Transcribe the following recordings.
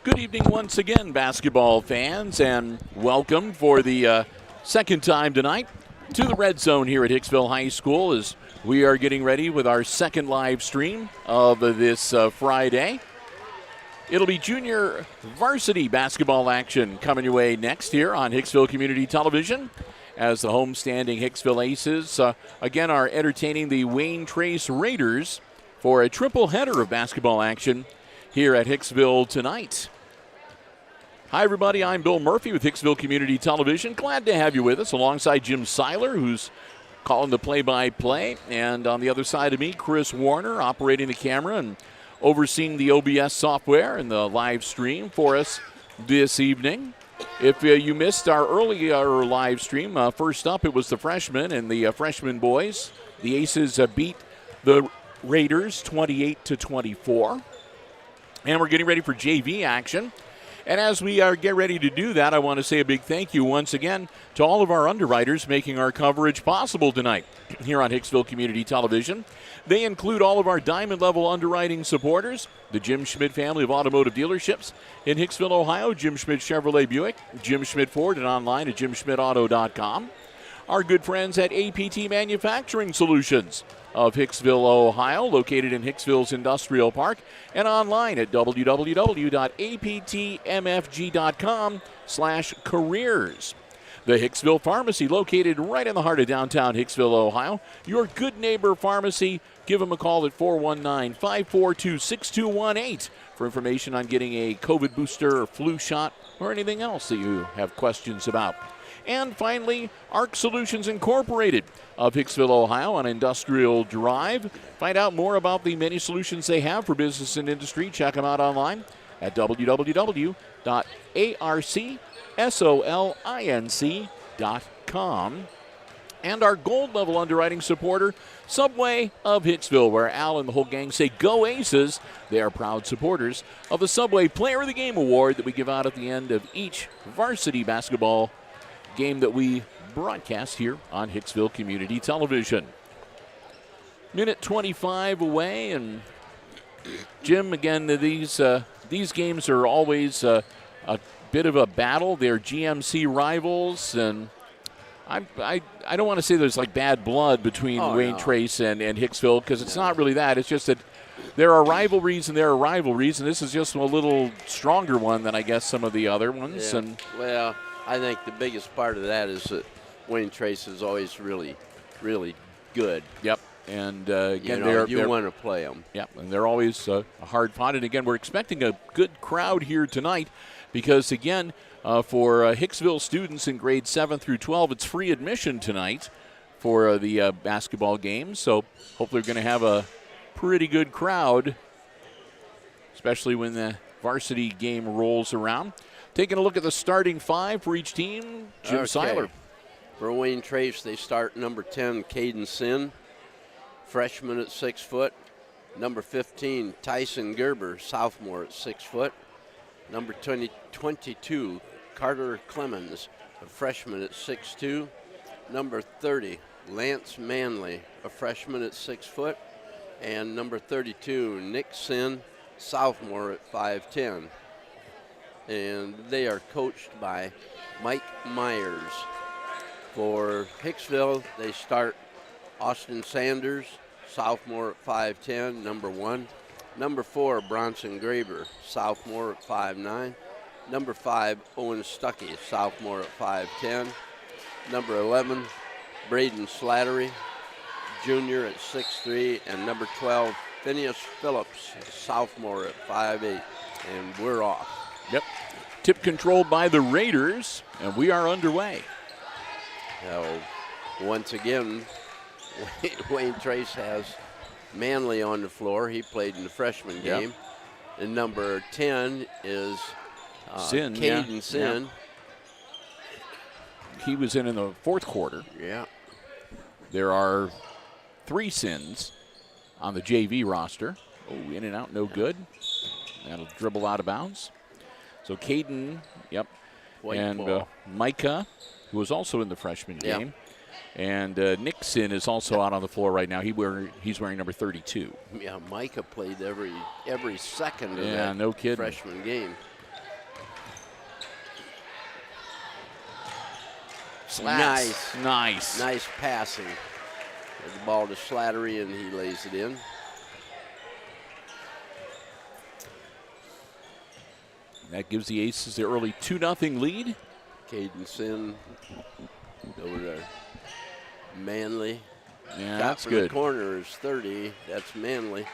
Good evening once again, basketball fans, and welcome for the second time tonight to the Red Zone here at Hicksville High School as we are getting ready with our second live stream of this Friday. It'll be junior varsity basketball action coming your way next here on Hicksville Community Television as the homestanding Hicksville Aces again are entertaining the Wayne Trace Raiders for a triple header of basketball action here at Hicksville tonight. Hi, everybody. I'm Bill Murphy with Hicksville Community Television. Glad to have you with us alongside Jim Seiler, who's calling the play-by-play. And on the other side of me, Chris Warner operating the camera and overseeing the OBS software and the live stream for us this evening. If you missed our earlier live stream, first up it was the freshmen and the freshman boys. The Aces beat the Raiders 28-24. And we're getting ready for JV action. And as we get ready to do that, I want to say a big thank you once again to all of our underwriters making our coverage possible tonight here on Hicksville Community Television. They include all of our diamond-level underwriting supporters, the Jim Schmidt family of automotive dealerships in Hicksville, Ohio, Jim Schmidt Chevrolet Buick, Jim Schmidt Ford, and online at jimschmidtauto.com. Our good friends at APT Manufacturing Solutions of Hicksville, Ohio, located in Hicksville's Industrial Park, and online at www.aptmfg.com/careers. The Hicksville Pharmacy, located right in the heart of downtown Hicksville, Ohio. Your good neighbor pharmacy. Give them a call at 419-542-6218 for information on getting a COVID booster or flu shot or anything else that you have questions about. And finally, ARC Solutions Incorporated of Hicksville, Ohio on Industrial Drive. Find out more about the many solutions they have for business and industry. Check them out online at www.arcsolinc.com. And our gold-level underwriting supporter, Subway of Hicksville, where Al and the whole gang say, "Go Aces." They are proud supporters of the Subway Player of the Game Award that we give out at the end of each varsity basketball game that we broadcast here on Hicksville Community Television. Minute 25 away, and Jim, again, these games are always a bit of a battle. They're GMC rivals, and I don't want to say there's like bad blood between Wayne Trace and Hicksville, because it's not really that. It's just that there are rivalries, and this is just a little stronger one than I guess some of the other ones. Yeah. And well, I think the biggest part of that is that Wayne Trace is always really, really good. Yep. And again, you want to play them. Yep, and they're always hard fought. And again, we're expecting a good crowd here tonight because, again, for Hicksville students in grades 7 through 12, it's free admission tonight for the basketball game. So hopefully we're going to have a pretty good crowd, especially when the varsity game rolls around. Taking a look at the starting five for each team, Jim Seiler. For Wayne Trace, they start number 10, Caden Sin, freshman at 6 foot. Number 15, Tyson Gerber, sophomore at 6 foot. Number 22, Carter Clemens, a freshman at 6'2". Number 30, Lance Manley, a freshman at 6 foot. And number 32, Nick Sin, sophomore at 5'10". And they are coached by Mike Myers. For Hicksville, they start Austin Sanders, sophomore at 5'10", number 1. Number 4, Bronson Graber, sophomore at 5'9". Number 5, Owen Stuckey, sophomore at 5'10". Number 11, Braden Slattery, junior at 6'3". And number 12, Phineas Phillips, sophomore at 5'8". And we're off. Yep. Tip controlled by the Raiders, and we are underway. Now, once again, Wayne Trace has Manley on the floor. He played in the freshman game. And number 10 is Caden Sin. Yeah. He was in the fourth quarter. Yeah. There are 3 Sins on the JV roster. Oh, in and out, no good. That'll dribble out of bounds. So Caden, and Micah, who was also in the freshman game. And Nixon is also out on the floor right now. He's wearing number 32. Yeah, Micah played every second of that freshman game. Slats. Nice. Nice passing. The ball to Slattery, and he lays it in. That gives the Aces the early 2-0 lead. Caden Sin over to Manley. Yeah, Shot that's from good. The corner is 30. That's Manley.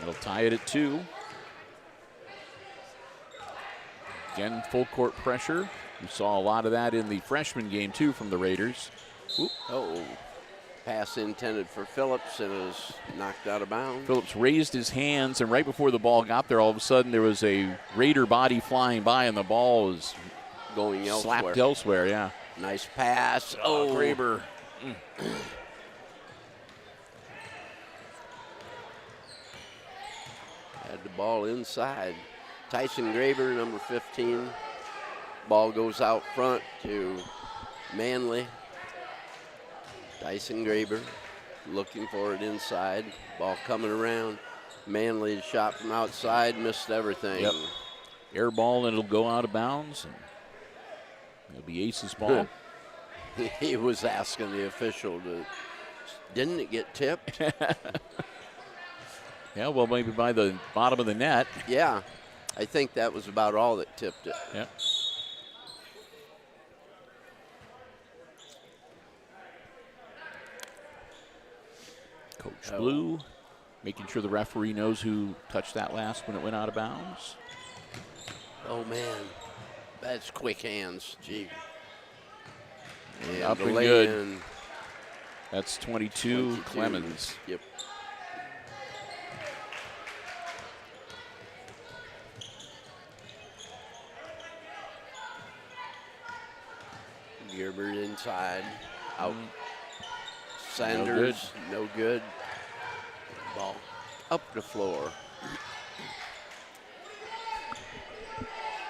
They'll tie it at 2. Again, full court pressure. We saw a lot of that in the freshman game, too, from the Raiders. Oop. Oh, pass intended for Phillips, and it was knocked out of bounds. Phillips raised his hands, and right before the ball got there, all of a sudden there was a Raider body flying by, and the ball was going elsewhere. Slapped elsewhere, yeah. Nice pass. Oh, Graber. Had the ball inside. Tyson Graber, number 15. Ball goes out front to Manley. Tyson Graber looking for it inside. Ball coming around. Manley shot from outside, missed everything. Yep. Air ball, and it'll go out of bounds. And it'll be Aces ball. He was asking the official didn't it get tipped? Yeah, well, maybe by the bottom of the net. Yeah, I think that was about all that tipped it. Yep. Coach Blue making sure the referee knows who touched that last when it went out of bounds. Oh, man. That's quick hands. Gee. And up and good. That's 22 Clemens. Yep. Gerber inside. Out. Sanders, no good. Ball up the floor.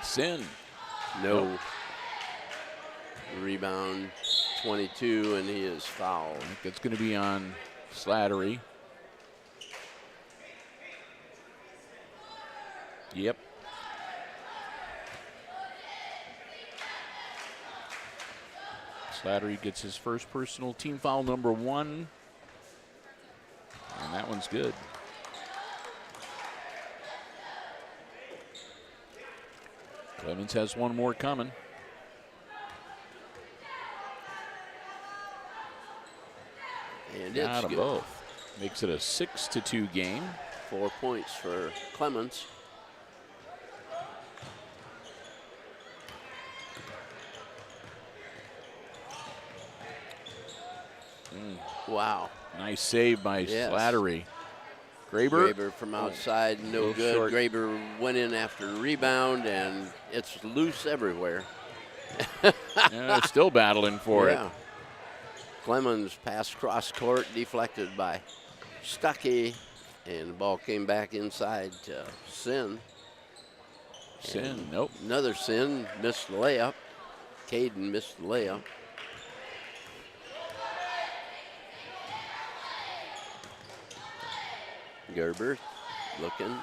Sin. No. Nope. Rebound 22, and he is fouled. I think it's going to be on Slattery. Yep. Slattery gets his first personal team foul, number 1. And that one's good. Clemens has one more coming. And Got it's them good. both. Makes it a 6-2 game. 4 points for Clemens. Wow. Nice save by Slattery. Graber from outside, no good. Short. Graber went in after a rebound, and it's loose everywhere. Yeah, they're still battling for it. Clemens passed cross court, deflected by Stuckey, and the ball came back inside to Sin. Sin, nope. Another Sin, missed the layup. Caden missed the layup. Gerber looking,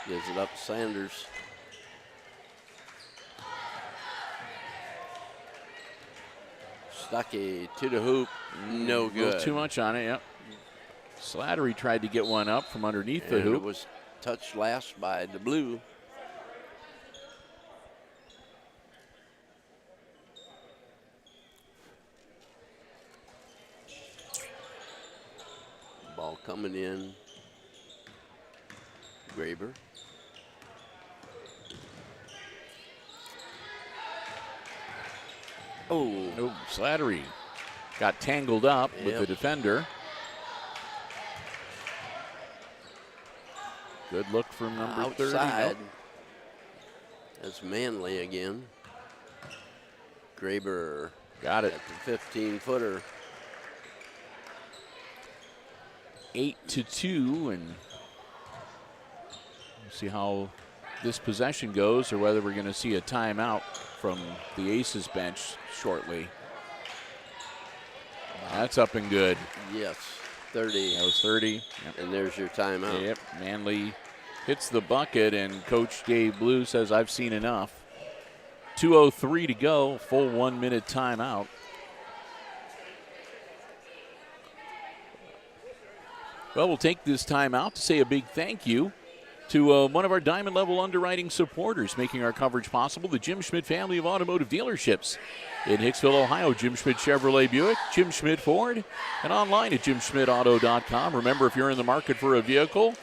gives it up to Sanders. Stuckey to the hoop, no good. A little too much on it, yep. Slattery tried to get one up from underneath the And hoop. it was touched last by the Blue. Ball coming in. Graber. Oh, Slattery got tangled up with the defender. Good look from number 30. Outside. Nope. That's Manley again. Graber Got it. at the 15-footer. 8-2, and we'll see how this possession goes, or whether we're going to see a timeout from the Aces bench shortly. That's up and good. Yes, 30. That was 30. Yep. And there's your timeout. Yep. Manley hits the bucket, and Coach Dave Blue says, "I've seen enough." 2:03 to go, full 1 minute timeout. Well, we'll take this timeout to say a big thank you to one of our Diamond Level underwriting supporters, making our coverage possible, the Jim Schmidt family of automotive dealerships in Hicksville, Ohio. Jim Schmidt Chevrolet Buick, Jim Schmidt Ford, and online at jimschmidtauto.com. Remember, if you're in the market for a vehicle,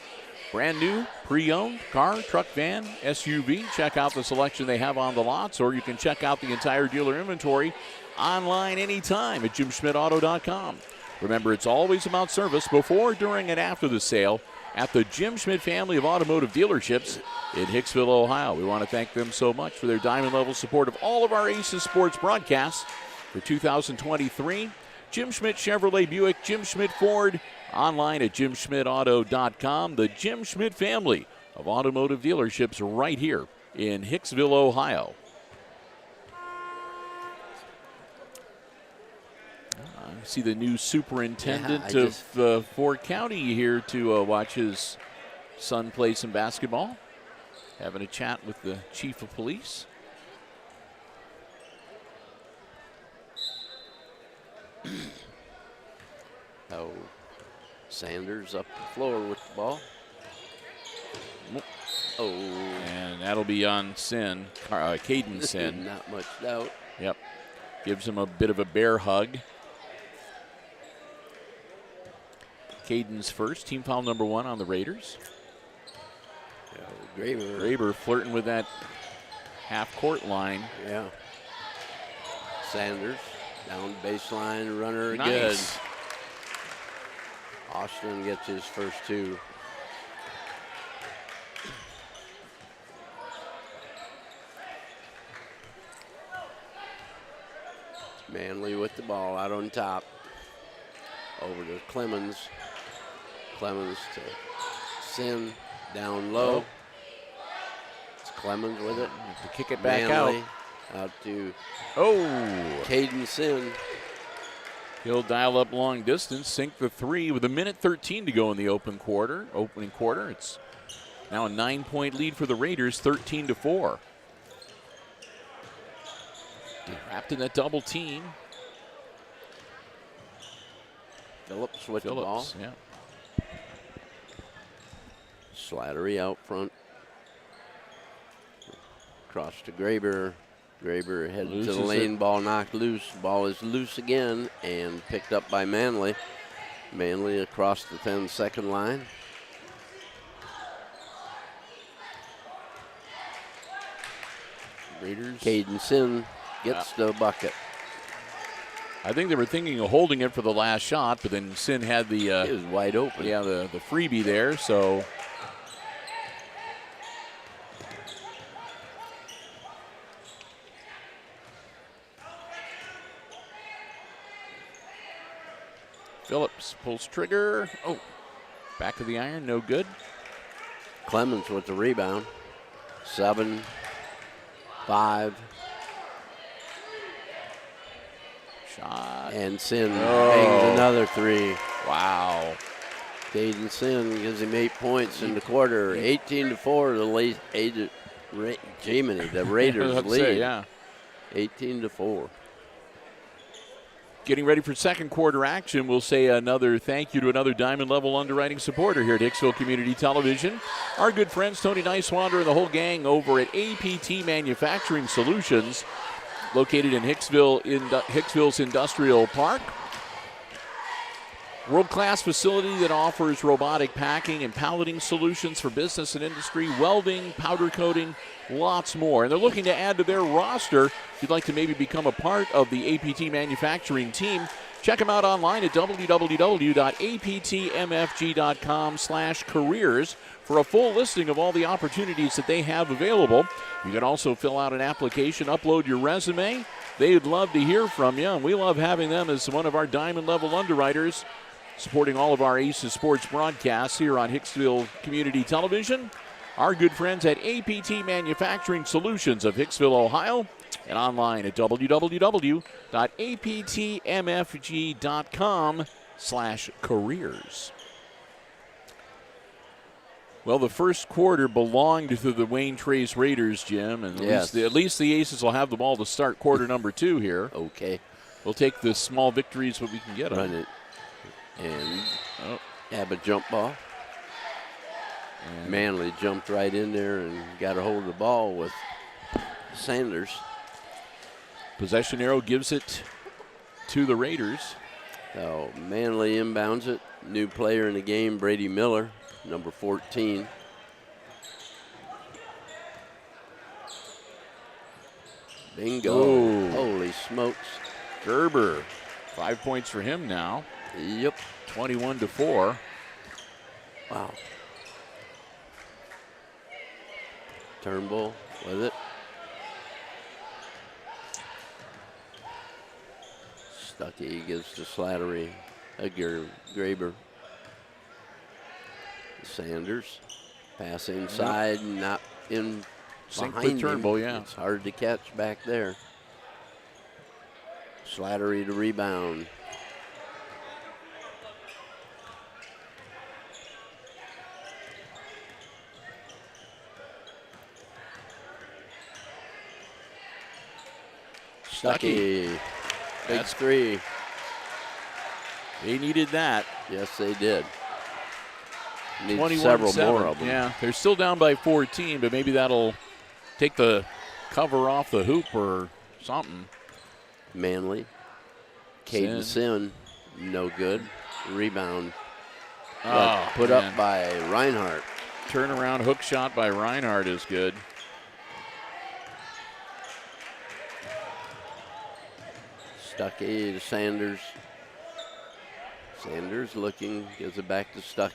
brand new, pre-owned, car, truck, van, SUV, check out the selection they have on the lots, or you can check out the entire dealer inventory online anytime at jimschmidtauto.com. Remember, it's always about service before, during, and after the sale at the Jim Schmidt family of automotive dealerships in Hicksville, Ohio. We want to thank them so much for their Diamond Level support of all of our Aces Sports broadcasts for 2023. Jim Schmidt Chevrolet Buick, Jim Schmidt Ford, online at jimschmidtauto.com. The Jim Schmidt family of automotive dealerships right here in Hicksville, Ohio. I see the new superintendent of Ford County here to watch his son play some basketball. Having a chat with the chief of police. Oh, Sanders up the floor with the ball. Oh. And that'll be on Sin, Caden Sin. Not much doubt. Yep. Gives him a bit of a bear hug. Caden's first, team foul number 1 on the Raiders. Graber flirting with that half-court line. Yeah. Sanders down baseline, runner nice. Good. Austin gets his first 2. Manley with the ball out on top. Over to Clemens. Clemens to Sin down low. It's Clemens with it. To kick it back Manley out to Caden Sin. He'll dial up long distance, sink the 3 with 1:13 to go in the opening quarter. It's now a 9-point lead for the Raiders, 13-4. Wrapped in that double team. Phillips with the ball. Yeah. Slattery out front. Cross to Graber. Graber headed to the lane. Ball knocked loose. Ball is loose again and picked up by Manley. Manley across the 10-second line. Raiders. Caden Sin gets the bucket. I think they were thinking of holding it for the last shot, but then Sin had the it was wide open. Yeah, the freebie there, so Phillips pulls trigger. Oh, back of the iron, no good. Clemens with the rebound. 7, 5. Shot. And Sin bangs another 3. Wow. Caden Sin gives him 8 points in the quarter. 18-4, the Raiders lead. Say, yeah. 18-4. Getting ready for second quarter action, we'll say another thank you to another Diamond Level underwriting supporter here at Hicksville Community Television. Our good friends Tony Nicewander and the whole gang over at APT Manufacturing Solutions, located in Hicksville's Industrial Park. World-class facility that offers robotic packing and palleting solutions for business and industry, welding, powder coating, lots more. And they're looking to add to their roster. If you'd like to maybe become a part of the APT manufacturing team, check them out online at www.aptmfg.com/careers for a full listing of all the opportunities that they have available. You can also fill out an application, upload your resume. They'd love to hear from you, and we love having them as one of our Diamond Level underwriters, supporting all of our Aces Sports broadcasts here on Hicksville Community Television. Our good friends at APT Manufacturing Solutions of Hicksville, Ohio, and online at www.aptmfg.com/careers. Well, the first quarter belonged to the Wayne Trace Raiders, Jim, and Yes. at least the Aces will have the ball to start quarter number 2 here. Okay. We'll take the small victories what we can get on Run it. And have a jump ball. And Manley jumped right in there and got a hold of the ball with Sanders. possession arrow gives it to the Raiders. So Manley inbounds it. New player in the game, Brady Miller, number 14. Bingo. Ooh. Holy smokes. Gerber, 5 points for him now. Yep. 21-4. Wow. Turnbull with it. Stuckey gives to Slattery. Graber. Sanders. Pass inside, not in Sync behind with him. Turnbull, yeah. It's hard to catch back there. Slattery to rebound. Stuckey. Big That's- three. They needed that. Yes, they did. Need 21-7. several more of them. Yeah, they're still down by 14, but maybe that'll take the cover off the hoop or something. Manley. Caden Sin, no good. Rebound. Oh, put man. up by Reinhardt. Turnaround hook shot by Reinhardt is good. Stuckey to Sanders. Sanders looking, gives it back to Stuck.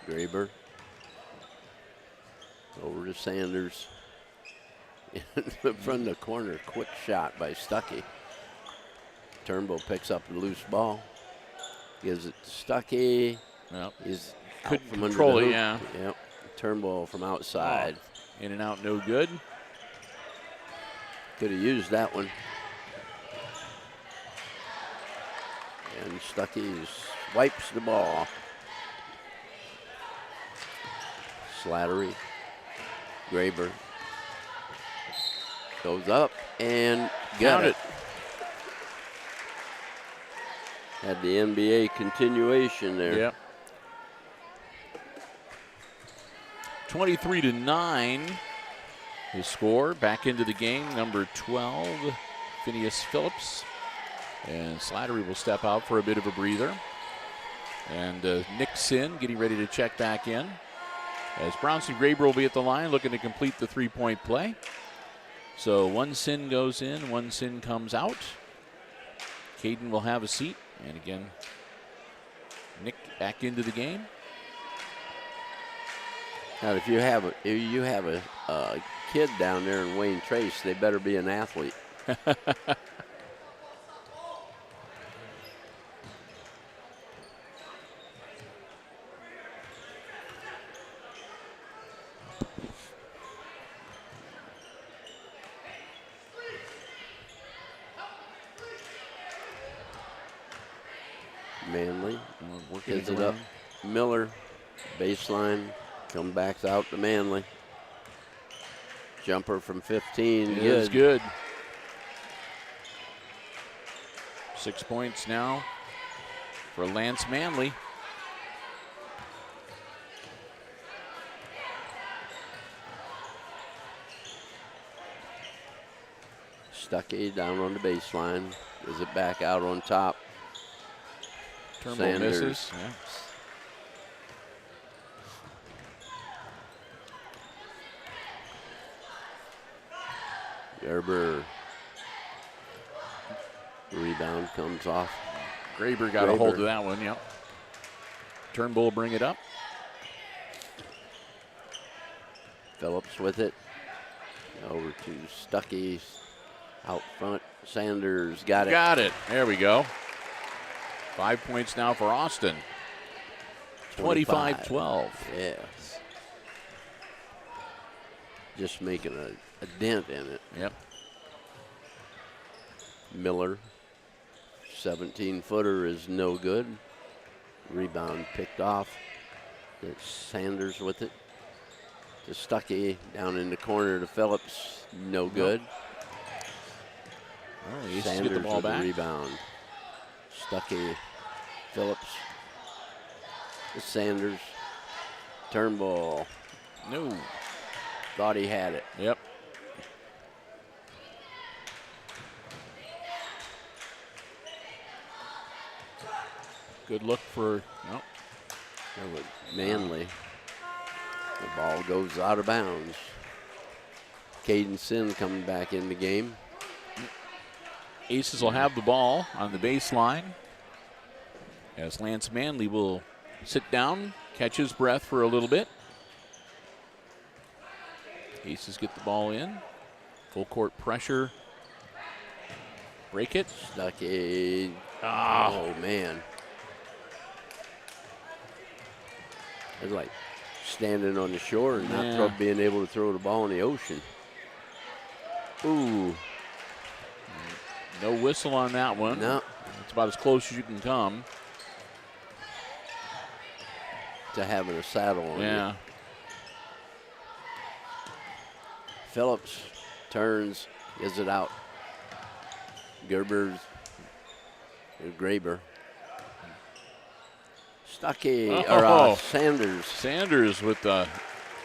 Graber. Over to Sanders. From the corner, quick shot by Stuckey. Turnbull picks up the loose ball. Gives it to Stuckey. Yep. He's Couldn't from under control the it, hoop. yeah. Yep. Turnbull from outside. In and out, no good. Could have used that one. And Stuckey wipes the ball. Slattery. Graber. Goes up and got Count it. Had the NBA continuation there. Yep. 23-9. His score back into the game, number 12, Phineas Phillips. And Slattery will step out for a bit of a breather. And Nick Sin getting ready to check back in. As Brownson Graber will be at the line looking to complete the three-point play. So one Sin goes in, one Sin comes out. Caden will have a seat. And again, Nick back into the game. Now, if you have a kid down there in Wayne Trace, they better be an athlete. Manley Working gets it up. Miller, baseline, come back out to Manley. Jumper from 15. It is good. 6 points now for Lance Manley. Stuckey down on the baseline. Gives it back out on top. Turnbull Sanders. misses. Yeah. Gerber. Rebound comes off. Graber got a hold of that one, yep. Turnbull bring it up. Phillips with it. Over to Stuckey. Out front. Sanders got it. Got it. There we go. 5 points now for Austin. 25-12. Yes. Just making a dent in it. Yep. Miller, 17-footer is no good. Rebound picked off. It's Sanders with it. To Stuckey, down in the corner to Phillips. No good. Well, the Aces Sanders get the ball with back. the rebound. Stuckey, Phillips. To Sanders. Turnbull. No. Thought he had it. Yep. Good look for, no. That was Manley. The ball goes out of bounds. Caden Sin coming back in the game. Aces will have the ball on the baseline as Lance Manley will sit down, catch his breath for a little bit. Aces get the ball in. Full court pressure. Break it. Stuckey. Oh, man. It's like standing on the shore and not being able to throw the ball in the ocean. Ooh. No whistle on that one. No. It's about as close as you can come. To having a saddle on Yeah. you. Phillips turns, gets it out. Graber. Stuckey, Sanders. Sanders with the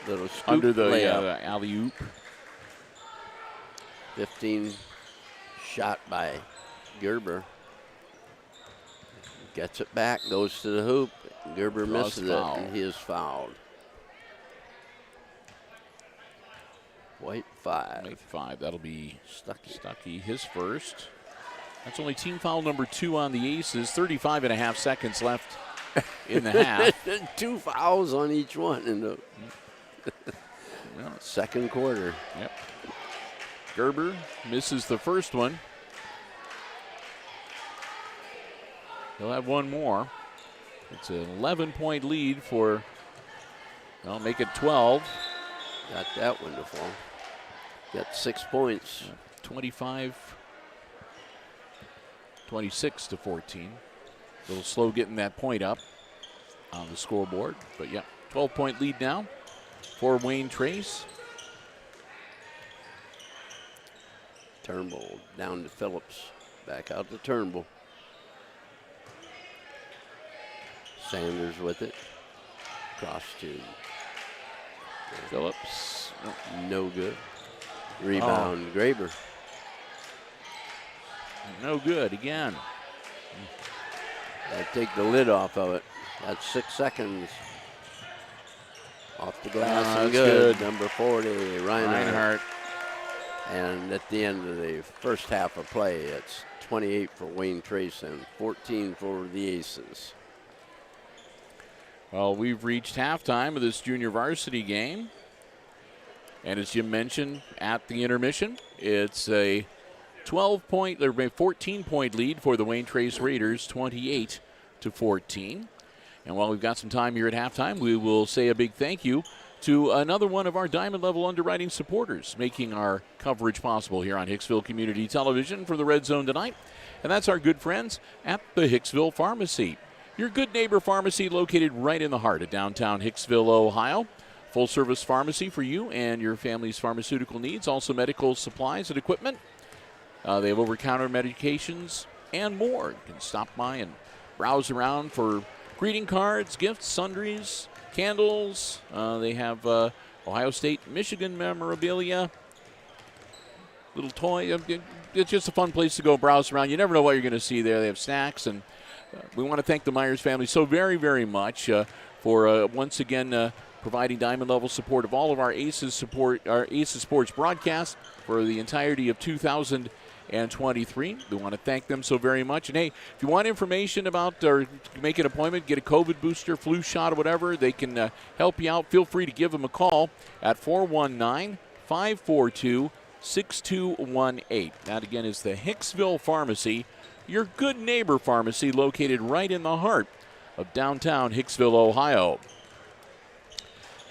Little scoop under the layup. alley-oop. 15 shot by Gerber. Gets it back, goes to the hoop. Gerber Draws misses foul. it, and he is fouled. White 5. Make 5. That'll be Stuckey. Stuckey, his first. That's only team foul number 2 on the Aces. 35.5 seconds left in the half. 2 fouls on each one in the second quarter. Yep. Gerber misses the first one. He'll have one more. It's an 11-point lead for, well, make it 12. Got that one to fall. Got 6 points. 26 to 14. A little slow getting that point up on the scoreboard. But, yeah, 12-point lead now for Wayne Trace. Turnbull down to Phillips. Back out to Turnbull. Sanders with it. Cross to Phillips. no good. Rebound, Graber. No good again. Take the lid off of it. That's 6 seconds. Off the glass and That's good. Number 40, Reinhardt. Reinhardt. And at the end of the first half of play, it's 28 for Wayne Trace and 14 for the Aces. Well, we've reached halftime of this junior varsity game. And as Jim mentioned at the intermission, it's a 12-point or 14-point lead for the Wayne Trace Raiders, 28 to 14. And while we've got some time here at halftime, we will say a big thank you to another one of our Diamond Level underwriting supporters, making our coverage possible here on Hicksville Community Television for the Red Zone tonight. And that's our good friends at the Hicksville Pharmacy. Your good neighbor pharmacy located right in the heart of downtown Hicksville, Ohio. Full-service pharmacy for you and your family's pharmaceutical needs, also medical supplies and equipment. They have over-counter medications and more. You can stop by and browse around for greeting cards, gifts, sundries, candles. They have Ohio State, Michigan memorabilia, little toy. It's just a fun place to go browse around. You never know what you're going to see there. They have snacks, and we want to thank the Myers family so very, very much for once again providing diamond level support of all of our Aces Sports broadcasts for the entirety of 2023. We want to thank them so very much. And hey, if you want information about or make an appointment, get a COVID booster, flu shot, or whatever, they can help you out. Feel free to give them a call at 419-542-6218. That again is the Hicksville Pharmacy, your good neighbor pharmacy located right in the heart of downtown Hicksville, Ohio.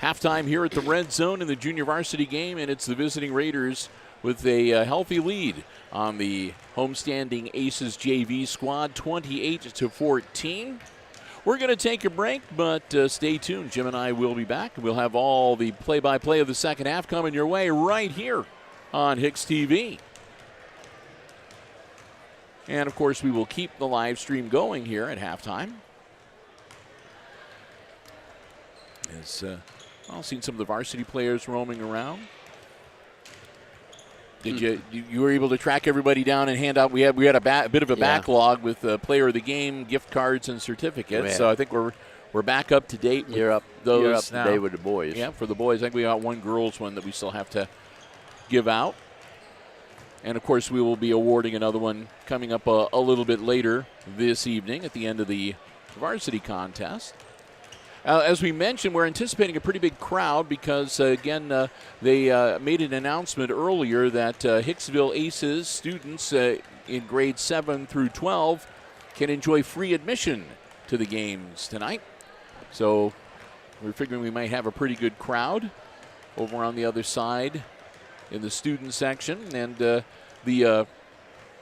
Halftime here at the Red Zone in the junior varsity game, and it's the visiting Raiders with a healthy lead on the homestanding Aces JV squad, 28 to 14. We're going to take a break, but stay tuned. Jim and I will be back. We'll have all the play-by-play of the second half coming your way right here on HIX-TV. And, of course, we will keep the live stream going here at halftime. As I've seen some of the varsity players roaming around. Did you were able to track everybody down and hand out? We had a bit of a backlog with player of the game, gift cards, and certificates. So I think we're back up to date. You're up to date with the boys. Yeah, for the boys, I think we got one girls one that we still have to give out. And of course, we will be awarding another one coming up a little bit later this evening at the end of the varsity contest. As we mentioned, we're anticipating a pretty big crowd because, again, they made an announcement earlier that Hicksville Aces students in grades 7 through 12 can enjoy free admission to the games tonight. So we're figuring we might have a pretty good crowd over on the other side in the student section. And the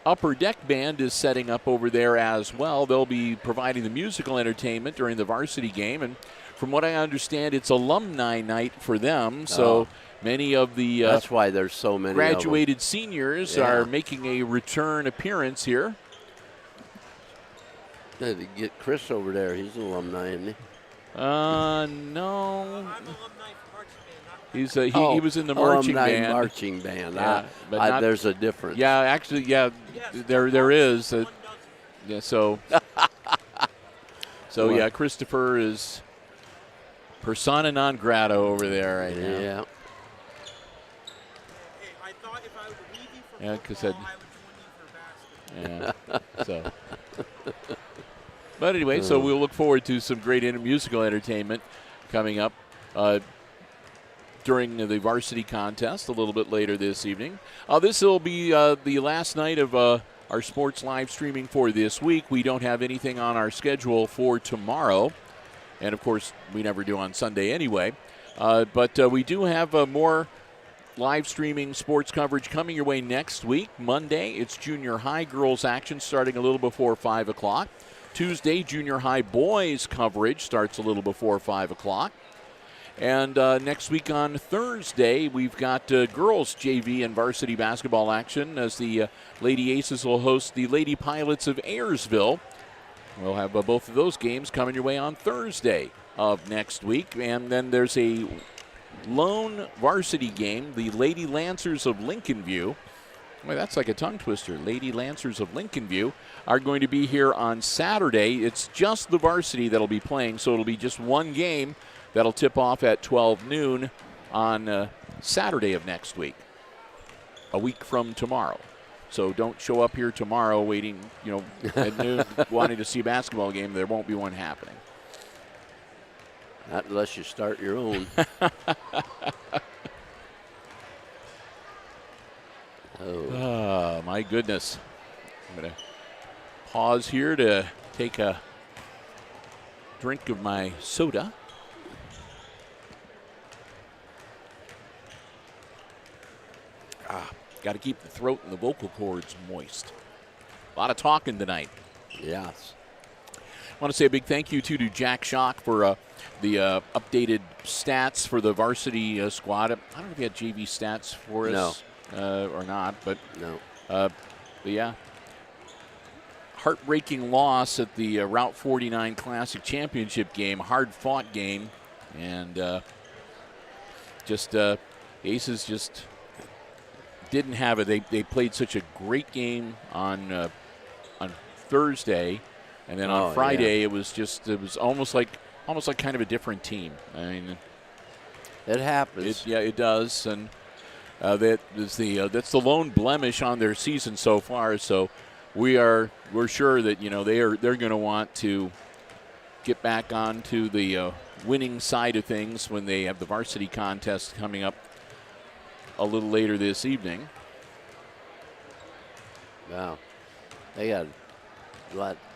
upper deck band is setting up over there as well. They'll be providing the musical entertainment during the varsity game. And from what I understand, it's alumni night for them. So many of the that's why there's so many graduated seniors are making a return appearance here. To get Chris over there. He's an alumni, isn't he? No. I'm alumni from marching band. He was in the marching band. Marching band. Yeah, but there's a difference. Yeah, actually, there is. Yeah, so yeah, Christopher is persona non grata over there right now. Yeah. Hey, I thought if I would leave you for Yeah, 'cause football, I would join you for basketball. Yeah. But anyway, so we'll look forward to some great musical entertainment coming up during the varsity contest a little bit later this evening. This will be the last night of our sports live streaming for this week. We don't have anything on our schedule for tomorrow. And, of course, we never do on Sunday anyway. But we do have more live streaming sports coverage coming your way next week. Monday, it's junior high girls action starting a little before 5 o'clock. Tuesday, junior high boys coverage starts a little before 5 o'clock. And next week on Thursday, we've got girls JV and varsity basketball action as the Lady Aces will host the Lady Pilots of Ayersville. We'll have both of those games coming your way on Thursday of next week. And then there's a lone varsity game, the Lady Lancers of Lincoln View. Boy, that's like a tongue twister. Lady Lancers of Lincoln View are going to be here on Saturday. It's just the varsity that'll be playing, so it'll be just one game that'll tip off at 12 noon on Saturday of next week, a week from tomorrow. So don't show up here tomorrow waiting, at noon wanting to see a basketball game. There won't be one happening. Not unless you start your own. Oh, my goodness. I'm going to pause here to take a drink of my soda. Got to keep the throat and the vocal cords moist. A lot of talking tonight. Yes. I want to say a big thank you to Jack Schock for the updated stats for the varsity squad. I don't know if he had JV stats for us or not, but no. But yeah, heartbreaking loss at the Route 49 Classic Championship game, hard-fought game, and Aces just didn't have it. They played such a great game on Thursday, and then on Friday it was almost like kind of a different team. I mean, it happens. It does, and that's the lone blemish on their season so far. So we're sure that they're going to want to get back onto the winning side of things when they have the varsity contest coming up a little later this evening. Wow. They got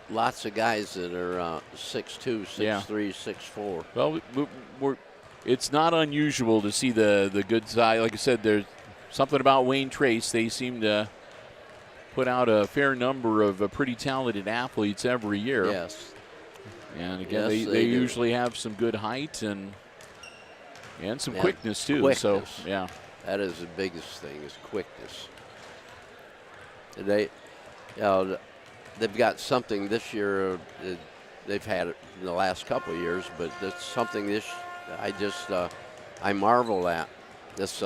lots of guys that are 6'2", 6'3", 6'4". Well, it's not unusual to see the good side. Like I said, there's something about Wayne Trace. They seem to put out a fair number of pretty talented athletes every year. Yes. And again, Yes, they do. usually have some good height and some Yeah, quickness too. quickness. So yeah, That is the biggest thing, is quickness. They, they've got something this year. They've had it in the last couple of years, but that's something I marvel at. This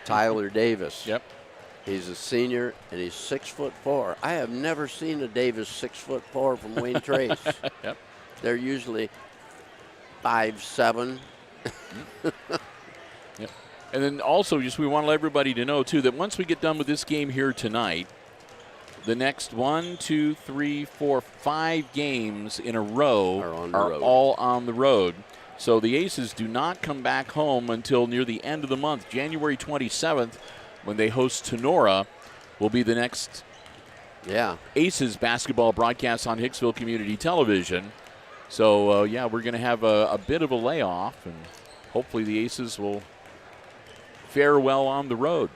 Tyler Davis. Yep. He's a senior and he's 6'4". I have never seen a Davis 6'4" from Wayne Trace. Yep. They're usually 5'7". Yep. And then also, we want to let everybody to know too that once we get done with this game here tonight, the next 5 games in a row are all on the road. So the Aces do not come back home until near the end of the month. January 27th, when they host Tenora, will be the next Aces basketball broadcast on Hicksville Community Television. So, we're going to have a bit of a layoff, and hopefully the Aces will fare well on the road.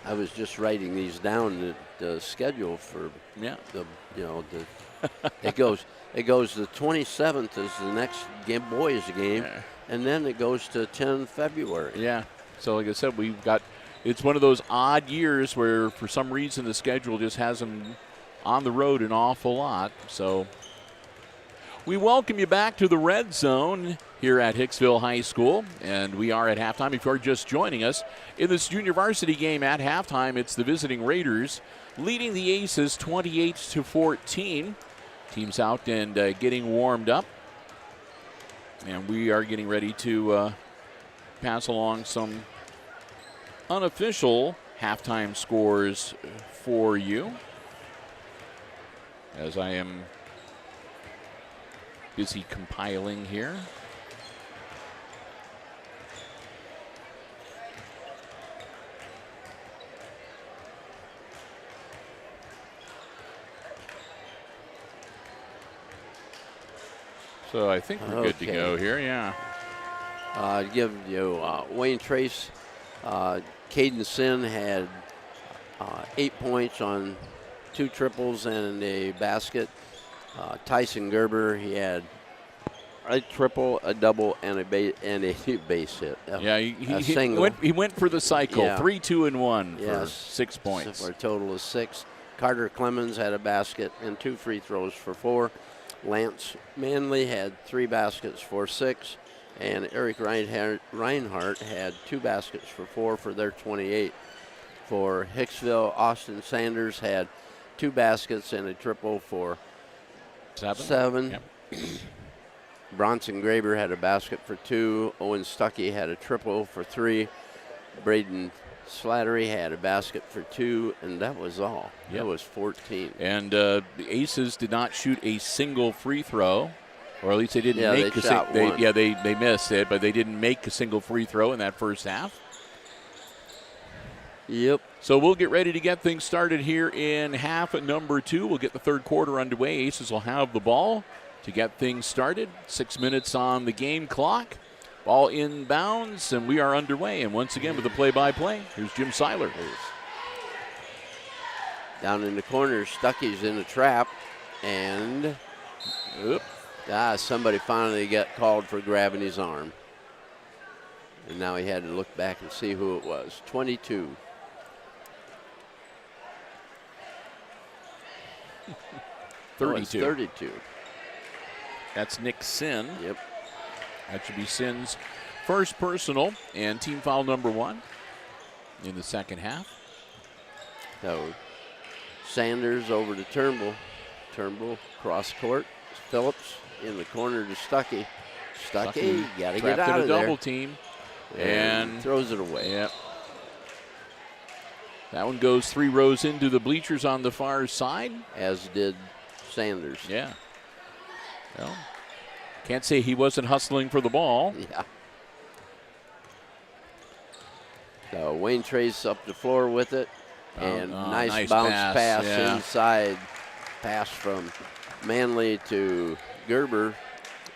I was just writing these down, the schedule for it goes the 27th is the next boys game, and then it goes to 10 February. Yeah. So like I said, it's one of those odd years where for some reason the schedule just has them on the road an awful lot. So we welcome you back to the Red Zone here at Hicksville High School, and we are at halftime. If you're just joining us in this junior varsity game at halftime, it's the visiting Raiders leading the Aces 28-14. Team's out and getting warmed up, and we are getting ready to pass along some unofficial halftime scores for you, as I am busy compiling here. So I think we're good to go here, yeah. Give you Wayne Trace. Caden Sin had 8 points on 2 triples and a basket. Tyson Gerber, he had a triple, a double, and a base hit. He went for the cycle. 3, 2, and 1 for 6 points. For a total of 6. Carter Clemens had a basket and 2 free throws for 4. Lance Manley had 3 baskets for 6. And Eric Reinhardt had 2 baskets for 4 for their 28. For Hicksville, Austin Sanders had 2 baskets and a triple for 7. Yep. Bronson Graber had a basket for 2. Owen Stuckey had a triple for 3. Braden Slattery had a basket for 2, and that was all. Yep. That was 14. And the Aces did not shoot a single free throw, or at least they didn't make they shot one. They missed it, but they didn't make a single free throw in that first half. Yep. So we'll get ready to get things started here in half number 2. We'll get the third quarter underway. Aces will have the ball to get things started. 6 minutes on the game clock. Ball inbounds, and we are underway. And once again with the play-by-play, here's Jim Seiler. Down in the corner, Stuckey's in a trap, and somebody finally got called for grabbing his arm. And now he had to look back and see who it was. 22. Oh, 32. That's Nick Sin. Yep. That should be Sin's first personal and team foul number 1 in the second half. So Sanders over to Turnbull. Turnbull cross court. Phillips in the corner to Stuckey. Stuckey got to get out of there. Double team. And throws it away. Yep. That one goes 3 rows into the bleachers on the far side. As did Sanders. Yeah. Well, can't say he wasn't hustling for the ball. Yeah. So Wayne Trace up the floor with it. And nice bounce pass inside. Pass from Manley to Gerber.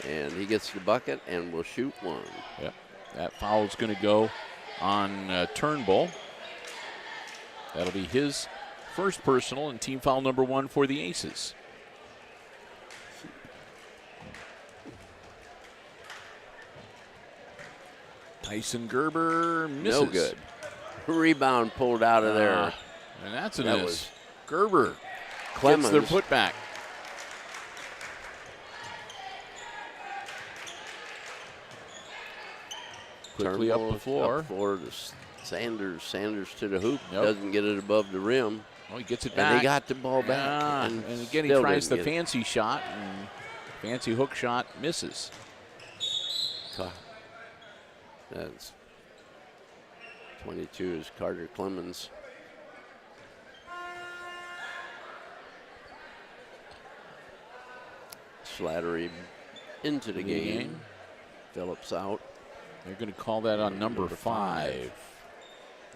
And he gets the bucket and will shoot 1. Yep. That foul is going to go on Turnbull. That'll be his first personal and team foul number 1 for the Aces. Tyson Gerber misses. No good. Rebound pulled out of there. And that's a That miss. was Gerber Clemens. gets their putback. Quickly up the floor. Up floor to Sanders. Sanders to the hoop. Yep. Doesn't get it above the rim. Oh, he gets it back. And they got the ball back. Yeah. And And again, he still tries the didn't get it. fancy shot, and fancy hook shot misses. That's 22 is Carter Clemens. Slattery into the game. Phillips out. They're going to call that on number 5.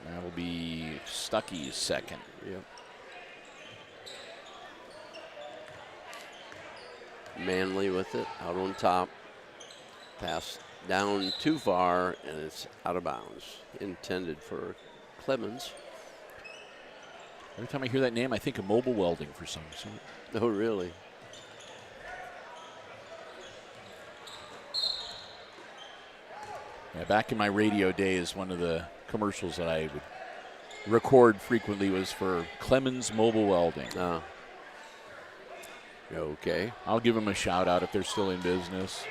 That'll be Stuckey's second. Yep. Manley with it, out on top. Pass down too far, and it's out of bounds. Intended for Clemens. Every time I hear that name, I think of mobile welding for some reason. Oh, really? Yeah, back in my radio days, one of the commercials that I would record frequently was for Clemens Mobile Welding. Okay. I'll give them a shout out if they're still in business.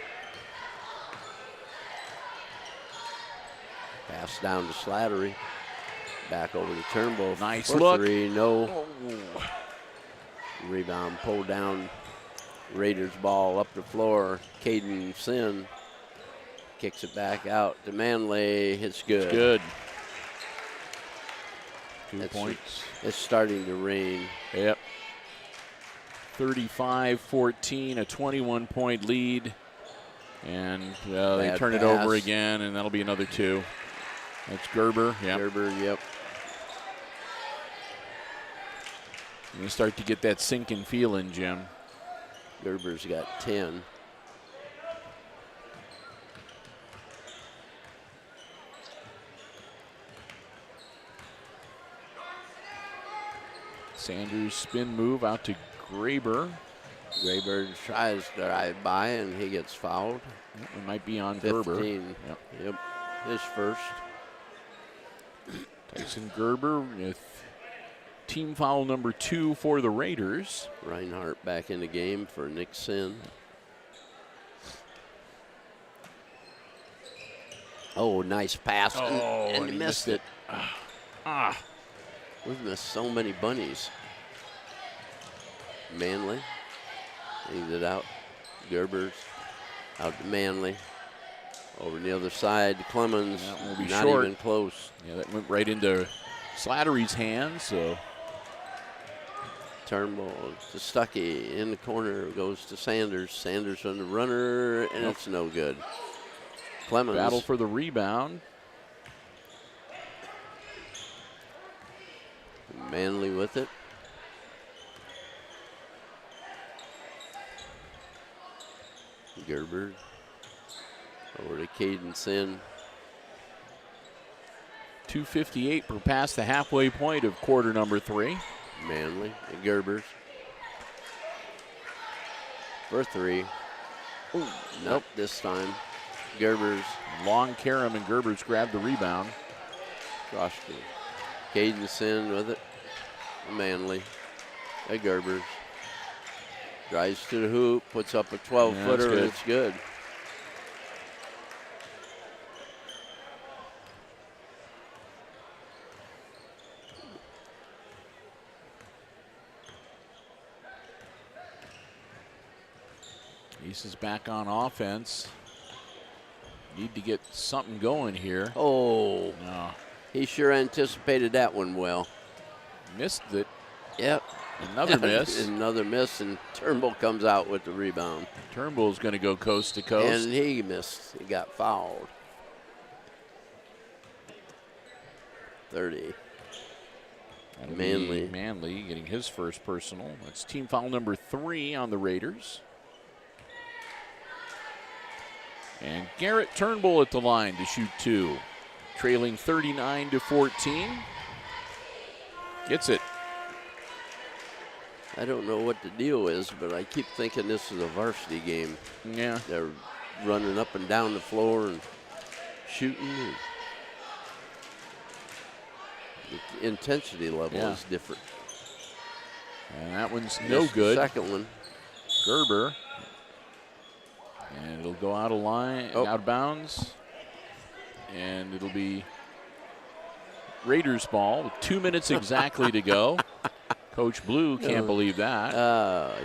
Pass down to Slattery. Back over to Turnbull. Nice for look. 3, no. Oh. Rebound pulled down. Raiders ball up the floor. Caden Sin kicks it back out to Manley. It's good. Good. 2 That's points. It's starting to rain. Yep. 35-14, a 21-point lead. And they Bad turn it pass. over again, and that'll be another 2. That's Gerber. Yep. Gerber, yep. You start to get that sinking feeling, Jim. Gerber's got 10. Sanders spin move out to Graber. Graber tries to drive by, and he gets fouled. It might be on 15. Gerber. Yep. His first. Tyson Gerber with team foul number 2 for the Raiders. Reinhardt back in the game for Nick Sin. Oh, nice pass. And he missed it. We've missed so many bunnies. Manley. Leaves it out. Gerber's out to Manley. Over the other side to Clemens. That will be not short. even close. Yeah, that went right into Slattery's hands. So Turnbull to Stuckey in the corner, goes to Sanders. Sanders on the runner, and it's no good. Clemens. battle for the rebound. Manley with it. Gerber. Over to Caden Sin. 2:58 per past the halfway point of quarter number 3. Manley and Gerber's. For 3. Ooh, nope, this time. Gerber's. Long Karam and Gerber's grabbed the rebound. Cross to Caden Sin with it. Manley. At Gerber's. Drives to the hoop, puts up a 12-footer, and it's good. East is back on offense. Need to get something going here. Oh, No. he sure anticipated that one well. Missed it. Yep. Another miss. Another miss, and Turnbull comes out with the rebound. Turnbull's going to go coast to coast. And he missed. He got fouled. 30. That'll Manley. be Manley getting his first personal. That's team foul number 3 on the Raiders. And Garrett Turnbull at the line to shoot 2. Trailing 39-14. Gets it. I don't know what the deal is, but I keep thinking this is a varsity game. Yeah. They're running up and down the floor and shooting. The intensity level is different. And that one's no good. Second one. Gerber. And it'll go out of line, out of bounds. And it'll be Raiders ball with 2 minutes exactly to go. Coach Blue can't believe that.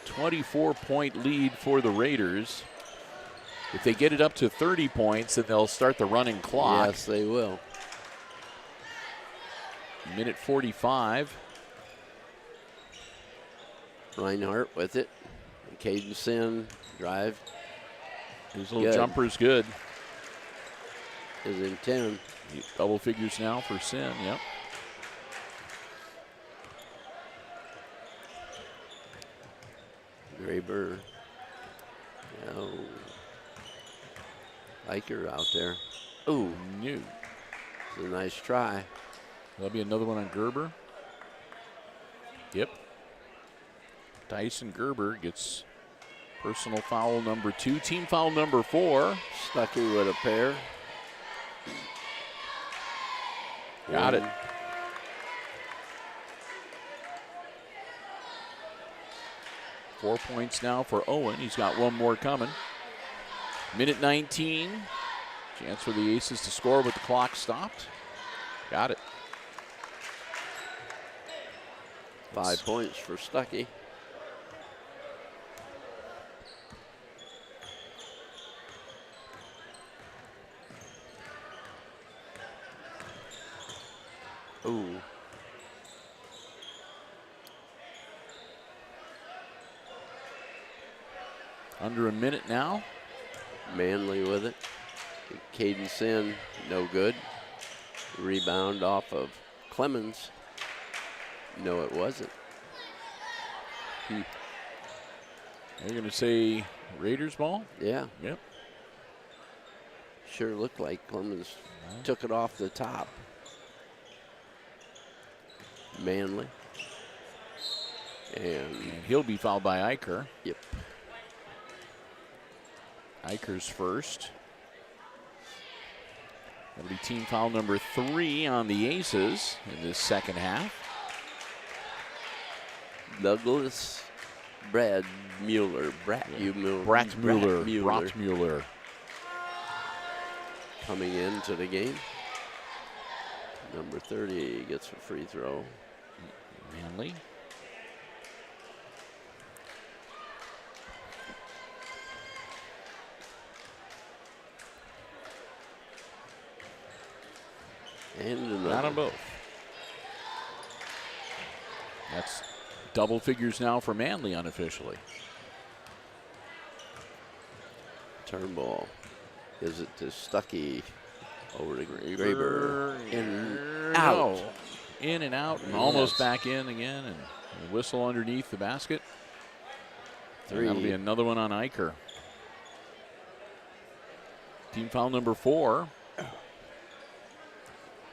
24-point lead for the Raiders. If they get it up to 30 points, then they'll start the running clock. Yes, they will. Minute 45. Reinhardt with it. Caden Sin drive. His little jumper's good. Is in 10. Double figures now for Sin, yep. Graber. Oh. Iker out there. Ooh. New. It's a nice try. There'll be another one on Gerber. Yep. Tyson Gerber gets personal foul number 2. Team foul number 4. Stuckey with a pair. Got it. Four points now for Owen. He's got one more coming. Minute 19. Chance for the Aces to score, but the clock stopped. Got it. 5 points for Stuckey. Ooh. Under a minute now. Manley with it. Caden Sin, no good. Rebound off of Clemens. No, it wasn't. They're going to say Raiders ball? Yeah. Yep. Sure looked like Clemens took it off the top. Manley. And he'll be fouled by Iker. Yep. Iker's first. That'll be team foul number 3 on the Aces in this second half. Douglas Brattmuller. Coming into the game. Number 30 gets a free throw. Manley. And another. Got them both. That's double figures now for Manley unofficially. Turnbull gives it to Stuckey. Over to Graber. In, out. No. In and out, and almost back in again, and a whistle underneath the basket. 3. And that'll be another one on Iker. Team foul number 4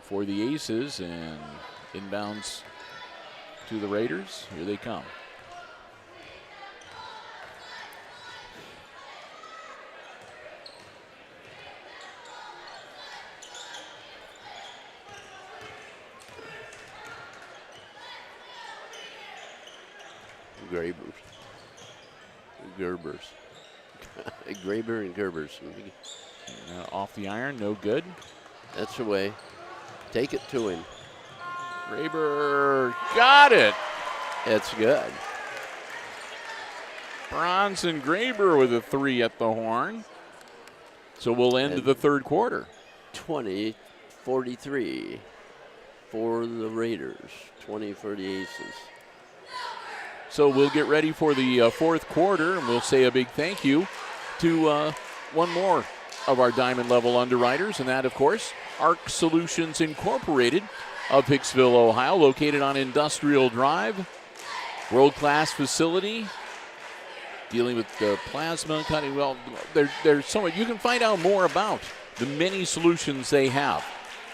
for the Aces, and inbounds to the Raiders. Here they come. Gerbers. Graber and Gerbers. Off the iron, no good. That's the way. Take it to him. Graber got it. It's good. Bronson Graber with a 3 at the horn. So we'll end the third quarter. 20-43 for the Raiders. 20 for the Aces. So we'll get ready for the fourth quarter, and we'll say a big thank you to one more of our Diamond Level underwriters, and that, of course, ARC Solutions Incorporated of Hicksville, Ohio, located on Industrial Drive. World-class facility, dealing with the plasma cutting. Well, there's so much. You can find out more about the many solutions they have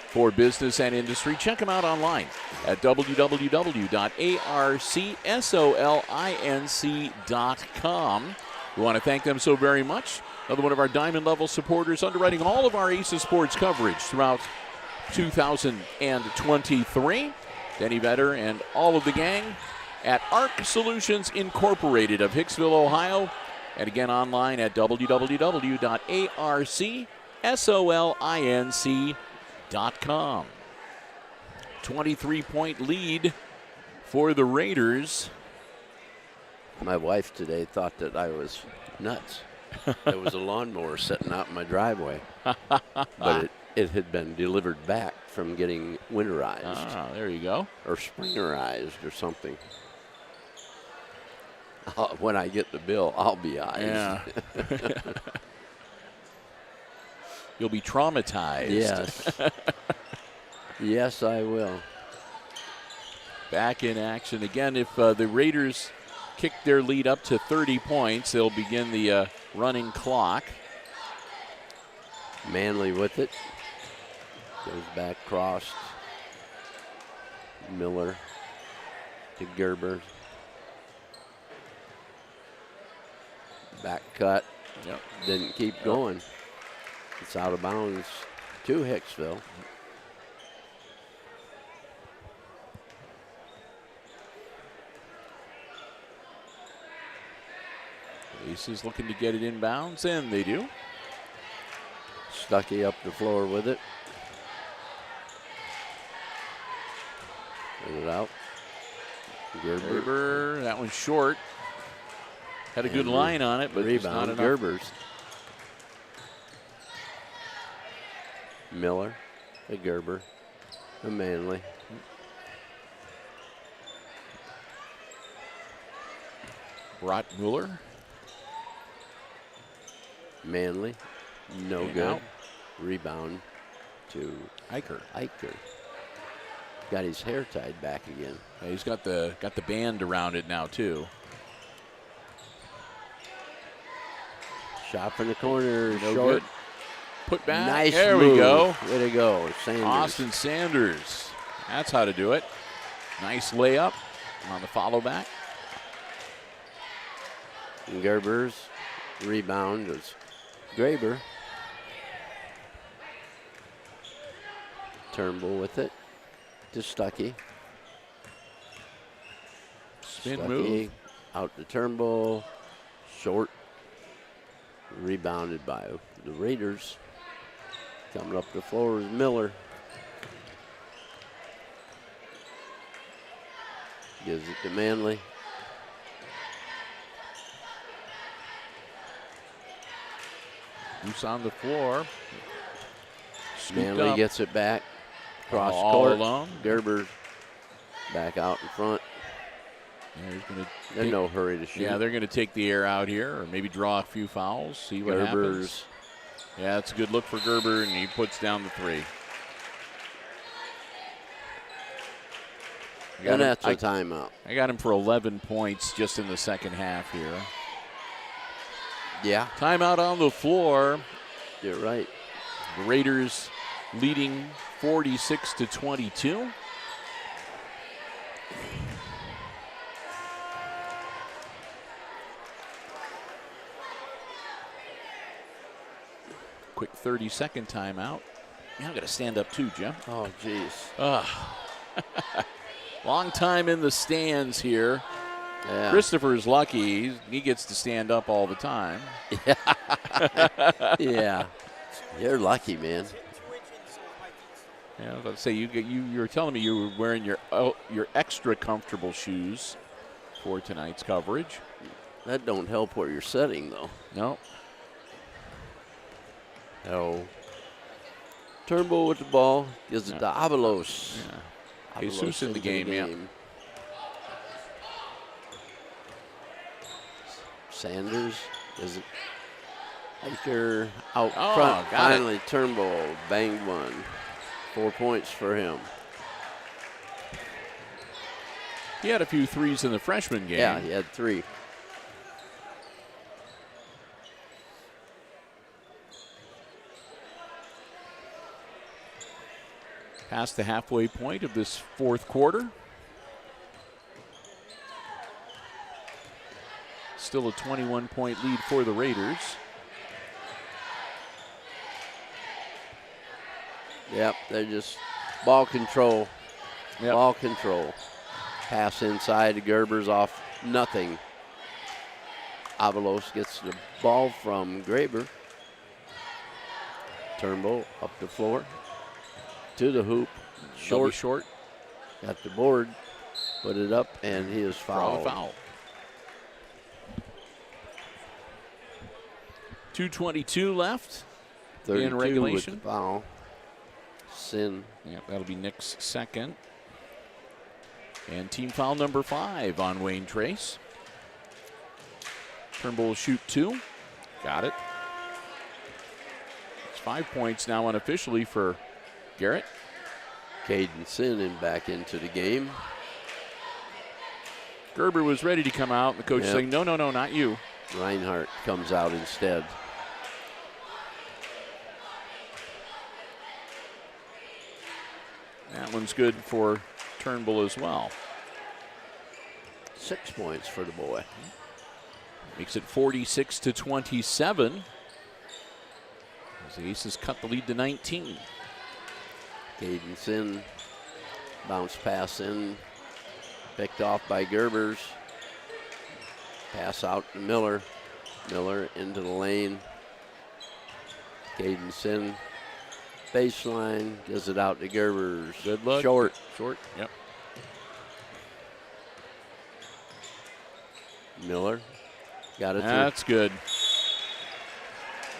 for business and industry. Check them out online at www.arcsolinc.com. We want to thank them so very much. Another one of our diamond level supporters, underwriting all of our Aces Sports coverage throughout 2023. Denny Vetter and all of the gang at ARC Solutions Incorporated of Hicksville, Ohio. And again, online at www.arcsolinc.com. 23-point lead for the Raiders. My wife today thought that I was nuts. There was a lawnmower sitting out in my driveway. But it had been delivered back from getting winterized. Ah, there you go. Or springerized or something. When I get the bill, I'll be eyes. Yeah. You'll be traumatized. Yes. Yes, I will. Back in action again. If the Raiders kick their lead up to 30 points, they'll begin the running clock. Manley with it. Goes back crossed. Miller to Gerber. Back cut. Yep. Didn't keep going. It's out of bounds to Hicksville. Aces looking to get it inbounds, and they do. Stuckey up the floor with it. Get it out. Gerber, that one's short. Had a good line on it, but just not rebound. enough. Gerber's. Miller, a Gerber, a Manley. Mueller. Manley, no And good. out. Rebound to Eicher. Got his hair tied back again. Yeah, he's got the band around it now too. Shot from the corner, No short. good. Put back. Nice There move. we go. Way to go, Sanders. Austin Sanders. That's how to do it. Nice layup on the follow back. And Gerber's rebound was Graber. Turnbull with it to Stuckey. Spin Stuckey move. out to Turnbull. Short. Rebounded by the Raiders. Coming up the floor is Miller. Gives it to Manley. Loose on the floor. Scooped Manley up. gets it back. Cross All court. alone. Gerber's back out in front. Yeah, he's gonna There's no hurry to shoot. Yeah, they're going to take the air out here, or maybe draw a few fouls, see what happens. Gerber's. Yeah, it's a good look for Gerber, and he puts down the three. And that's a timeout. I got him for 11 points just in the second half here. Yeah, Timeout on the floor. you're right. The Raiders leading 46-22. Quick 30-second timeout. Yeah, I got to stand up too, Jim. Oh, jeez. Long time in the stands here. Yeah. Christopher's lucky. He gets to stand up all the time. Yeah. You're lucky, man. Yeah, I was about to say you were telling me you were wearing your extra comfortable shoes for tonight's coverage. That don't help where you're sitting, though. No. No. Turnbull with the ball. Gives it to Avalos. Yeah. Jesus in the game, yeah. Sanders, is it? Hiker out Oh, front. got it. Finally, Turnbull banged one. 4 points for him. He had a few threes in the freshman game. Yeah, he had 3. Past the halfway point of this fourth quarter. Still a 21-point lead for the Raiders. Yep, they're just ball control. Yep. Ball control. Pass inside to Gerber's off nothing. Avalos gets the ball from Graber. Turnbull up the floor to the hoop. Short. Got the board. Put it up, and he is fouled. Foul. 2:22 left 32 in regulation. with the foul. Sin. Yep, that'll be Nick's second. And team foul number 5 on Wayne Trace. Turnbull will shoot 2. Got it. It's 5 points now unofficially for Garrett. Caden Sin back into the game. Gerber was ready to come out. The coach Yep. saying, no, not you. Reinhardt comes out instead. That one's good for Turnbull as well. 6 points for the boy. Makes it 46-27. As the Aces cut the lead to 19. Caden Sin. Bounce pass in. Picked off by Gerbers. Pass out to Miller. Miller into the lane. Caden Sin. Baseline. Gives it out to Gerbers. Good look. Short. Yep. Miller. Got it. That's good.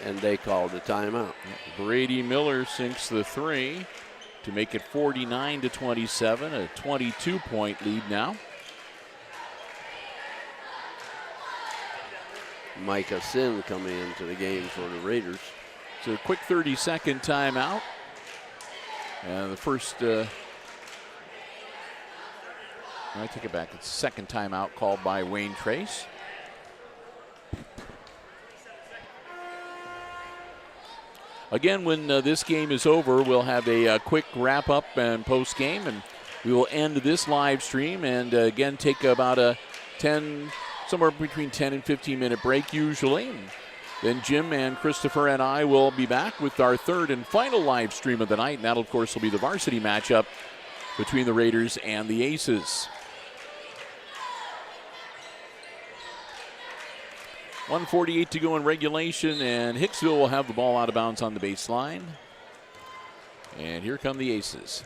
And they called a timeout. Brady Miller sinks the 3 to make it 49-27, a 22-point lead now. Micah Sin coming into the game for the Raiders. So a quick 30-second timeout. And the first, I take it back. It's the second timeout called by Wayne Trace. Again, when this game is over, we'll have a quick wrap-up and post-game, and we will end this live stream and again take about a somewhere between 10 and 15-minute break usually. And then Jim and Christopher and I will be back with our third and final live stream of the night, and that, of course, will be the varsity matchup between the Raiders and the Aces. 1:48 to go in regulation, and Hicksville will have the ball out of bounds on the baseline. And here come the Aces.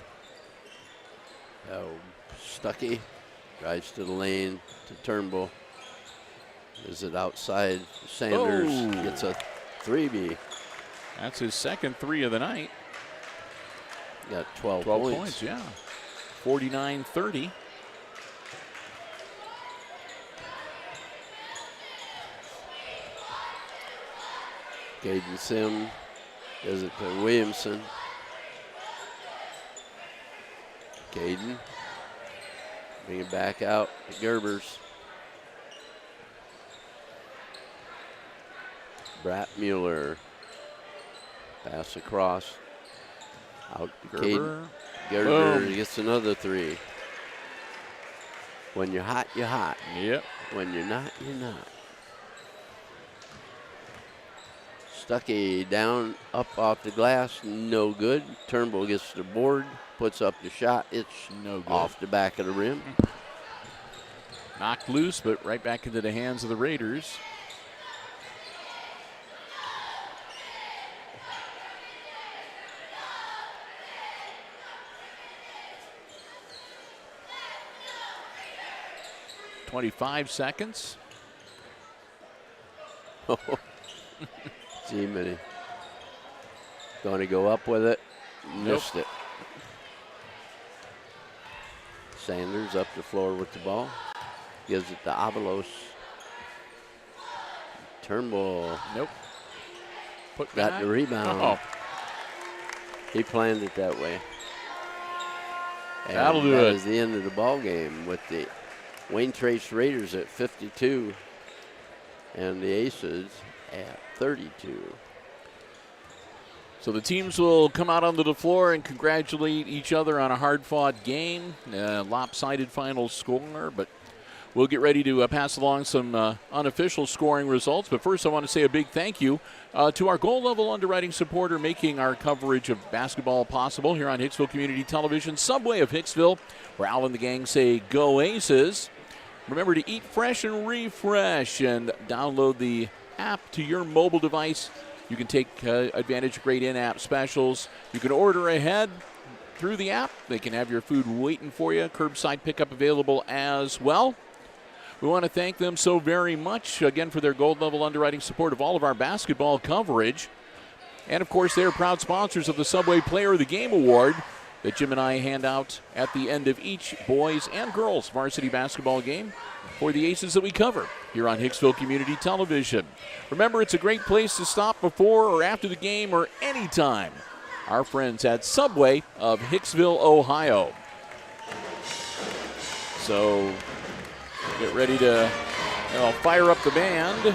Stuckey drives to the lane to Turnbull. Is it outside? Sanders gets a 3B. That's his second 3 of the night. Got 12 points, yeah. 49-30. Caden Sim does it to Williamson. Caden. Bring it back out to Gerbers. Brat Mueller. Pass across. Out to Caden. Gerber gets another 3. When you're hot, you're hot. Yep. When you're not, you're not. Stuckey down, up off the glass, no good. Turnbull gets the board, puts up the shot. It's no good. Off the back of the rim. Knocked loose, but right back into the hands of the Raiders. .25 seconds. G-Mini. Going to go up with it. Missed it. Sanders up the floor with the ball. Gives it to Avalos. Turnbull. Nope. Got the rebound. Oh. He planned it that way. And that'll do it. That is the end of the ball game with the Wayne Trace Raiders at 52 and the Aces at 32. So the teams will come out onto the floor and congratulate each other on a hard-fought game. Lopsided final score, but we'll get ready to pass along some unofficial scoring results. But first, I want to say a big thank you to our gold level underwriting supporter making our coverage of basketball possible here on Hicksville Community Television, Subway of Hicksville, where Al and the gang say, go Aces. Remember to eat fresh and refresh and download the app to your mobile device. You can take advantage of great in-app specials. You can order ahead through the app. They can have your food waiting for you. Curbside pickup available as well. We want to thank them so very much, again, for their gold level underwriting support of all of our basketball coverage. And, of course, they're proud sponsors of the Subway Player of the Game Award that Jim and I hand out at the end of each boys and girls varsity basketball game for the Aces that we cover here on Hicksville Community Television. Remember, it's a great place to stop before or after the game or anytime. Our friends at Subway of Hicksville, Ohio. So get ready to fire up the band.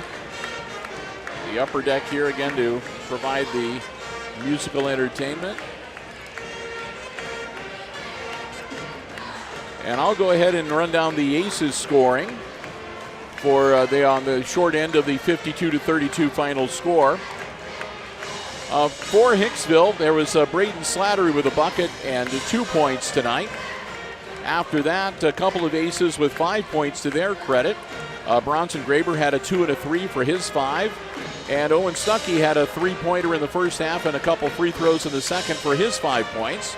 The upper deck here again to provide the musical entertainment. And I'll go ahead and run down the Aces scoring for they on the short end of the 52-32 final score. For Hicksville, there was Braden Slattery with a bucket and 2 points tonight. After that, a couple of aces with 5 points to their credit. Bronson Graber had a 2 and a 3 for his 5. And Owen Stuckey had a 3-pointer in the first half and a couple free throws in the second for his 5 points.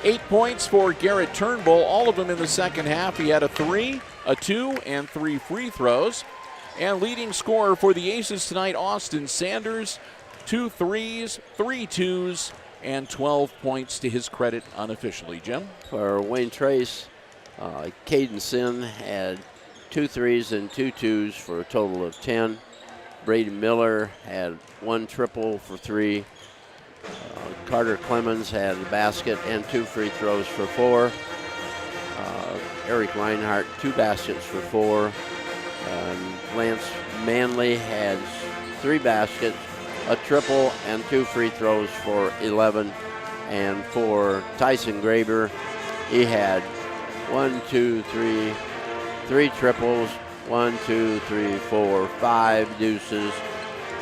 8 points for Garrett Turnbull, all of them in the second half. He had a 3, a 2, and 3 free throws. And leading scorer for the Aces tonight, Austin Sanders, 2 threes, 3 twos, and 12 points to his credit unofficially. Jim? For Wayne Trace, Caden Sin had 2 threes and 2 twos for a total of 10. Brady Miller had 1 triple for 3. Carter Clemens had a basket and 2 free throws for 4. Eric Reinhardt, 2 baskets for 4. Lance Manley had 3 baskets, a triple, and 2 free throws for 11. And for Tyson Graber, he had 3 triples, 5 deuces.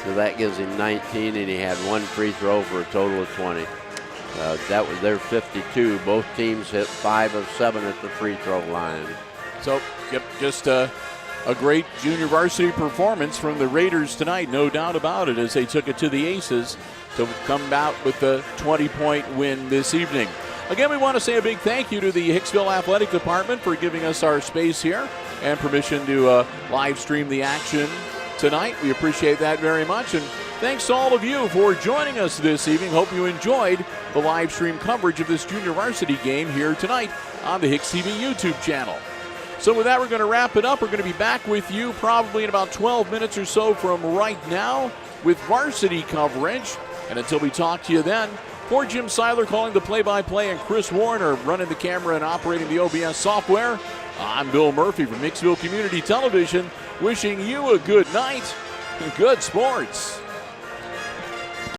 So that gives him 19, and he had 1 free throw for a total of 20. That was their 52. Both teams hit 5 of 7 at the free throw line. So, yep, just a great junior varsity performance from the Raiders tonight, no doubt about it, as they took it to the Aces to come out with a 20-point win this evening. Again, we want to say a big thank you to the Hicksville Athletic Department for giving us our space here and permission to live stream the action tonight. We appreciate that very much. And thanks to all of you for joining us this evening. Hope you enjoyed the live stream coverage of this junior varsity game here tonight on the HIX-TV YouTube channel. So with that, we're going to wrap it up. We're going to be back with you probably in about 12 minutes or so from right now with varsity coverage. And until we talk to you then, for Jim Seiler calling the play-by-play and Chris Warner running the camera and operating the OBS software, I'm Bill Murphy from Hicksville Community Television, wishing you a good night and good sports.